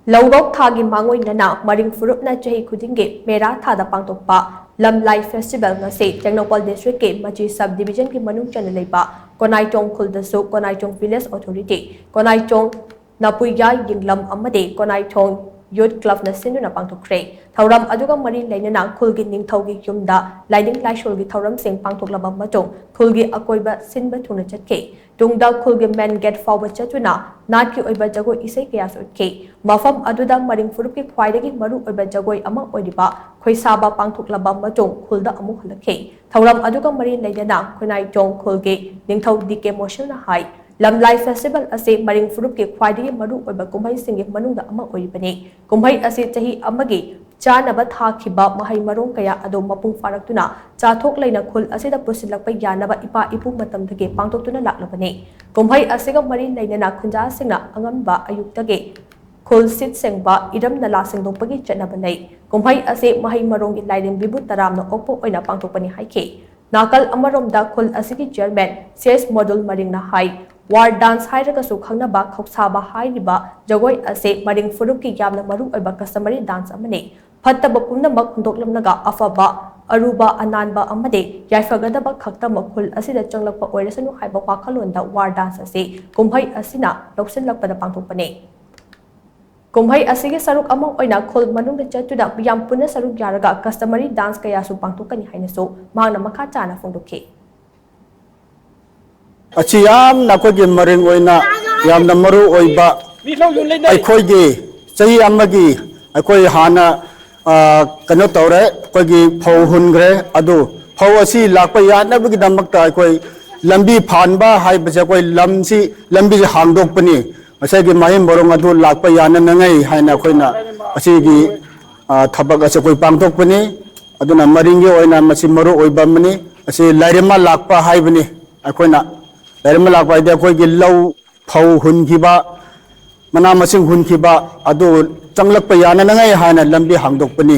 ꯂꯧꯔꯣꯛ ꯊꯥꯒꯤ ꯃꯥꯡꯑꯣꯏꯅꯅ ꯃꯔꯤꯡ ꯐꯨꯔꯨꯞꯅ ꯆꯍꯤ ꯈꯨꯗꯤꯡꯒꯤ ꯃꯦꯔꯥ ꯊꯥꯗ ꯄꯥꯡꯊꯣꯛꯄ ꯂꯝꯂꯥꯏ ꯐꯦꯁꯇꯤꯚꯦꯜ ꯉꯁꯤ ꯇꯦꯡꯅꯧꯄꯜ ꯗꯤꯁꯇ꯭ꯔꯤꯛꯀꯤ ꯃꯆꯤ ꯁꯕ ꯗꯤꯚꯤꯖꯟꯒꯤ ꯃꯅꯨꯡ ꯆꯟꯅ ꯂꯩꯕ ꯀꯣꯅꯥꯏꯆꯣꯡ ꯈꯨꯜꯗꯁꯨ ꯀꯣꯅꯥꯏꯆꯣꯡ ꯚꯤꯂꯦꯖ ꯑꯣꯊꯣꯔꯤꯇꯤ ꯀꯣꯅꯥꯏꯆꯣꯡ ꯅꯄꯨꯏꯌꯥ ꯌꯤꯡꯂꯝ ꯑꯃꯗꯤ ꯀꯣꯅꯥꯏꯊꯣꯡ ꯌꯨꯠ ꯀ꯭ꯂꯕꯅ ꯁꯤꯟꯗꯨꯅ ꯄꯥꯡꯊꯣꯛꯈ꯭ꯔꯦ ꯊꯧꯔꯝ ꯑꯗꯨꯒ ꯃꯔꯤ ꯂꯩꯅꯅ ꯈꯨꯜꯒꯤ ꯅꯤꯡꯊꯧꯒꯤ ꯌꯨꯝꯗ ꯂꯥꯏꯅꯤꯡ ꯂꯥꯏꯁꯣꯜꯒꯤ ꯊꯧꯔꯝꯁꯤꯡ ꯄꯥꯡꯊꯣꯛꯂꯕ ꯃꯇꯨꯡ ꯈꯨꯜꯒꯤ ꯑꯀꯣꯏꯕ ꯁꯤꯟꯕ ꯊꯨꯡꯅ ꯆꯠꯈꯤ ꯇꯨꯡꯗ ꯈꯨꯜꯒꯤ ꯃꯦꯟ ꯒꯦꯠ ꯐꯥꯎꯕ ꯆꯠꯇꯨꯅ ꯅꯥꯠꯀꯤ ꯑꯣꯏꯕ ꯖꯒꯣꯏ ꯏꯁꯩ ꯀꯌꯥꯁꯨ ꯎꯠꯈꯤ ꯃꯐꯝ ꯑꯗꯨꯗ ꯃꯔꯤꯡ ꯐꯨꯔꯨꯞꯀꯤ ꯈ꯭ꯋꯥꯏꯗꯒꯤ ꯃꯔꯨꯑꯣꯏꯕ ꯖꯒꯣꯏ ꯑꯃ ꯑꯣꯏꯔꯤꯕ ꯈꯣꯏꯁꯥꯕ ꯄꯥꯡꯊꯣꯛꯂꯕ ꯃꯇꯨꯡ ꯈꯨꯜꯗ ꯑꯃꯨꯛ ꯍꯜꯂꯛꯈꯤ ꯊꯧꯔꯝ ꯑꯗꯨꯒ ꯃꯔꯤ ꯂꯩꯅꯅ ꯈꯨꯟꯅꯥꯏꯆꯣꯡ ꯈꯨꯜꯒꯤ ꯅꯤꯡꯊꯧ ꯗꯤ.ꯀꯦ. ꯃꯣꯁꯤꯜꯅ ꯍꯥꯏ ꯂꯝꯂꯥꯏ ꯐꯦꯁꯇꯤꯚꯦꯜ ꯑꯁꯤ ꯃꯔꯤꯡ ꯐꯨꯔꯨꯞꯀꯤ ꯈ꯭ꯋꯥꯏꯗꯒꯤ ꯃꯔꯨꯑꯣꯏꯕ ꯀꯨꯝꯍꯩꯁꯤꯡꯒꯤ ꯃꯅꯨꯡꯗ ꯑꯃ ꯑꯣꯏꯔꯤꯕꯅꯤ ꯀꯨꯝꯍꯩ ꯑꯁꯤ ꯆꯍꯤ ꯑꯃꯒꯤ ꯆꯥꯅꯕ ꯊꯥꯈꯤꯕ ꯃꯍꯩ ꯃꯔꯣꯡ ꯀꯌꯥ ꯑꯗꯨ ꯃꯄꯨꯡ ꯐꯥꯔꯛꯇꯨꯅ ꯆꯥꯊꯣꯛ ꯂꯩꯅ ꯈꯨꯜ ꯑꯁꯤꯗ ꯄꯨꯁꯤꯜꯂꯛꯄ ꯌꯥꯅꯕ ꯏꯄꯥ ꯏꯄꯨ ꯃꯇꯝꯗꯒꯤ ꯄꯥꯡꯊꯣꯛꯇꯨꯅ ꯂꯥꯛꯂꯕꯅꯤ ꯀꯨꯝꯍꯩ ꯑꯁꯤꯒ ꯃꯔꯤ ꯂꯩꯅꯅ ꯈꯨꯟꯖꯥꯁꯤꯡꯅ ꯑꯉꯟꯕ ꯑꯌꯨꯛꯇꯒꯤ ꯈꯨꯜ ꯁꯤꯠ ꯁꯦꯡꯕ ꯏꯔꯝ ꯅꯂꯥ ꯁꯦꯡꯗꯣꯛꯄꯒꯤ ꯆꯠꯅꯕ ꯂꯩ ꯀꯨꯝꯍꯩ ꯑꯁꯤ ꯃꯍꯩ ꯃꯔꯣꯡꯒꯤ ꯂꯥꯏꯔꯦꯝꯕꯤꯕꯨ ꯇꯔꯥꯝꯅ ꯑꯣꯛꯄ ꯑꯣꯏꯅ ꯄꯥꯡꯊꯣꯛꯄꯅꯤ ꯍꯥꯏꯈꯤ ꯅꯥꯀꯜ ꯑꯃꯔꯣꯝꯗ ꯈꯨꯜ ꯑꯁꯤꯒꯤ ꯆꯤꯌꯔꯃꯦꯟ ꯁꯦꯁ ꯃꯣꯗꯨꯜ ꯃꯔꯤꯡꯅ ꯍꯥꯏ ꯋꯥꯔ ꯗꯥꯟꯁ ꯍꯥꯏꯔꯒꯁꯨ ꯈꯪꯅꯕ ꯈꯧꯁꯥꯕ ꯍꯥꯏꯔꯤꯕ ꯖꯒꯣꯏ ꯑꯁꯤ ꯃꯔꯤꯡ ꯐꯨꯔꯨꯞꯀꯤ ꯌꯥꯝꯅ ꯃꯔꯨꯑꯣꯏꯕ ꯀꯁꯇꯃꯔꯤ ꯗꯥꯟꯁ ꯑꯃꯅꯤ ꯐꯠꯇꯕ ꯄꯨꯝꯅꯃꯛ ꯍꯨꯟꯗꯣꯛꯂꯝꯂꯒ ꯑꯐꯕ ꯑꯔꯨꯕ ꯑꯅꯥꯟꯕ ꯑꯃꯗꯤ ꯌꯥꯏꯐꯒꯗꯕ ꯈꯛꯇꯃꯛ ꯈꯨꯜ ꯑꯁꯤꯗ ꯆꯪꯂꯛꯄ ꯑꯣꯏꯔꯁꯅꯨ ꯍꯥꯏꯕ ꯋꯥꯈꯜꯂꯣꯟꯗ ꯋꯥꯔ ꯗꯥꯟꯁ ꯑꯁꯤ ꯀꯨꯝꯍꯩ ꯑꯁꯤꯅ ꯂꯧꯁꯤꯜꯂꯛꯄꯗ ꯄꯥꯡꯊꯣꯛꯄꯅꯤ ꯀꯨꯝꯍꯩ ꯑꯁꯤꯒꯤ ꯁꯔꯨꯛ ꯑꯃ ꯑꯣꯏꯅ ꯈꯨꯜ ꯃꯅꯨꯡꯗ ꯆꯠꯇꯨꯅ ꯃꯤꯌꯥꯝ ꯄꯨꯟꯅ ꯁꯔꯨꯛ ꯌꯥꯔꯒ ꯀꯁꯇꯃꯔꯤ ꯗꯥꯟꯁ ꯀꯌꯥꯁꯨ ꯄꯥꯡꯊꯣꯛꯀꯅꯤ ꯍꯥꯏꯅꯁꯨ ꯃꯍꯥꯛꯅ ꯃꯈꯥ ꯇꯥꯅ ꯐꯣꯡꯗꯣꯛꯈꯤ ꯑꯁꯤ ꯌꯥꯝꯅ ꯑꯩꯈꯣꯏꯒꯤ ꯃꯔꯤꯡ ꯑꯣꯏꯅ ꯌꯥꯝꯅ ꯃꯔꯨ ꯑꯣꯏꯕ ꯑꯩꯈꯣꯏꯒꯤ ꯆꯍꯤ ꯑꯃꯒꯤ ꯑꯩꯈꯣꯏ ꯍꯥꯟꯅ ꯀꯩꯅꯣ ꯇꯧꯔꯦ ꯑꯩꯈꯣꯏꯒꯤ ꯐꯧ ꯍꯨꯟꯈ꯭ꯔꯦ ꯑꯗꯨ ꯐꯧ ꯑꯁꯤ ꯂꯥꯛꯄ ꯌꯥꯅꯕꯒꯤꯗꯃꯛꯇ ꯑꯩꯈꯣꯏ ꯂꯝꯕꯤ ꯐꯥꯟꯕ ꯍꯥꯏꯕꯁꯦ ꯑꯩꯈꯣꯏ ꯂꯝꯕꯤꯁꯦ ꯍꯥꯡꯗꯣꯛꯄꯅꯤ ꯉꯁꯥꯏꯒꯤ ꯃꯍꯩ ꯃꯔꯣꯡ ꯑꯗꯨ ꯂꯥꯛꯄ ꯌꯥꯅꯅꯉꯥꯏ ꯍꯥꯏꯅ ꯑꯩꯈꯣꯏꯅ ꯑꯁꯤꯒꯤ ꯊꯕꯛ ꯑꯁꯤ ꯑꯩꯈꯣꯏ ꯄꯥꯡꯊꯣꯛꯄꯅꯤ ꯑꯗꯨꯅ ꯃꯔꯤꯡꯒꯤ ꯑꯣꯏꯅ ꯃꯁꯤ ꯃꯔꯨ ꯑꯣꯏꯕ ꯑꯃꯅꯤ ꯑꯁꯤ ꯂꯥꯏꯔꯦꯝꯃ ꯂꯥꯛꯄ ꯍꯥꯏꯕꯅꯤ ꯑꯩꯈꯣꯏꯅ ꯂꯥꯏꯔꯦꯝꯃ ꯂꯥꯛꯄ ꯍꯥꯏꯗꯤ ꯑꯩꯈꯣꯏꯒꯤ ꯂꯧ ꯐꯧ ꯍꯨꯟꯈꯤꯕ ꯃꯅꯥ ꯃꯁꯤꯡ ꯍꯨꯟꯈꯤꯕ ꯑꯗꯨ ꯆꯪꯂꯛꯄ ꯌꯥꯅꯅꯉꯥꯏ ꯍꯥꯏꯅ ꯂꯝꯕꯤ ꯍꯥꯡꯗꯣꯛꯄꯅꯤ